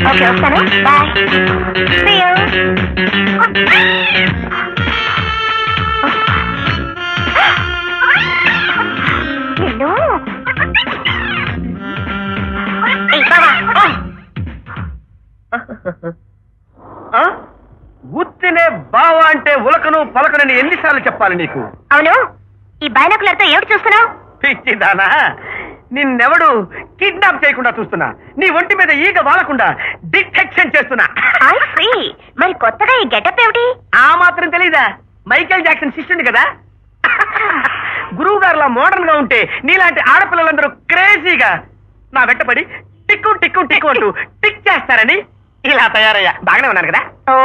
Okay వస్తాను bye See you. నిన్ను ఏయ్, బావా. గుర్తినే బావ అంటే ఉలకను పలకనని ఎన్నిసార్లు చెప్పాలి నీకు? అవును ఈ బైనాకులర్తో ఏమిటి చూస్తున్నావు? పిచ్చిదానా, నిన్నెవడు కిడ్నాప్ చేయకుండా చూస్తున్నా, నీ ఒంటి మీద ఈగ వాలకుండా డిటెక్షన్ చేస్తున్నా. I see. మరి కొత్తగా ఈ గెటప్ ఏమిటి? ఆ మాత్రం తెలీదా? మైకేల్ జాక్సన్ శిష్యుని కదా. గురువు గారులా మోడర్న్ గా ఉంటే నీలాంటి ఆడపిల్లలందరూ క్రేజీగా నా వెంటపడి టిక్కు టిక్కు టిక్కు అంటూ టిక్ చేస్తారని ఇలా తయారయ్యా. బాగానే ఉన్నాను కదా? ఓ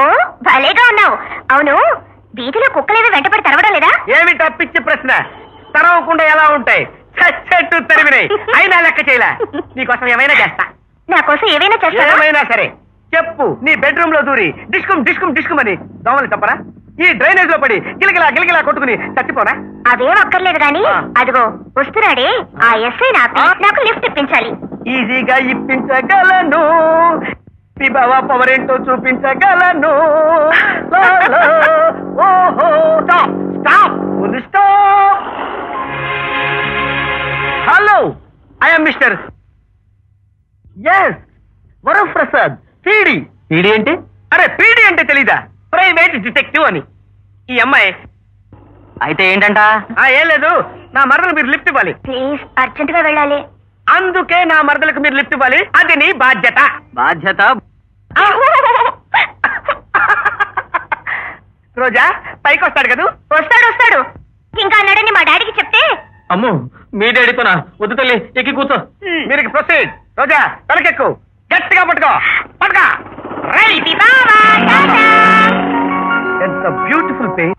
భలేగా ఉన్నావు. అవును వీధిలో కుక్కలేవి వెంటపడి తరవడం లేదా? ఏమిటా పిచ్చి ప్రశ్న? తరవకుండా ఎలా ఉంటాయి? చచ్చెట్టు తరిమినాయి. అయినా లెక్క చేయలే. నీకోసం ఏమైనా చేస్తా. నా కోసం ఏమైనా చేస్తావా? ఏమైనా సరే చెప్పు. నీ బెడ్రూమ్ లో దూరి డిస్కుమ్ డిస్కుమ్ డిస్కుమ్ అని దోమలు చెప్పరా? ఈ డ్రైనేజ్ లో పడి గిలగిలా గిలగిలా కొట్టుకుని చచ్చిపోనా? అదేం అక్కర్లేదు గాని అదిగో వస్తున్నాడే ఆ ఎస్ఐ నాకు లిఫ్ట్ ఇప్పించాలి. ఈజీగా ఇప్పించగలను, బావ పవర్ ఏంటో చూపించగలను. ఓహో stop stop stop. Hello, I'm mister S Varaprasad PD. PD అంటే? అరే పీడి అంటే తెలీదా? ప్రైవేట్ డిటెక్టివ్ అని. ఈ అమ్మాయి అయితే ఏంటంట? ఏం లేదు, నా మరదలు మీరు లిఫ్ట్ ఇవ్వాలి. ప్లీజ్ అర్జెంట్ గా వెళ్ళాలి. అందుకే నా మరదలకు మీరు లిఫ్ట్ ఇవ్వాలి. అది నీ బాధ్యత. బాధ్యత? రోజా పైకి వస్తాడు కదా? వస్తాడు వస్తాడు ఇంకా అన్నాడని మా డాడీకి చెప్తే. అమ్మో, మీ డాడీతోనా? వద్దు తల్లి, ఎక్కి కూర్చో. మీరు ప్రొసీడ్. రోజా తలకెక్కు, గట్టిగా పట్టుకో. పట్టుకో. బావా, టాటా. ఎంత బ్యూటిఫుల్ పేజ్.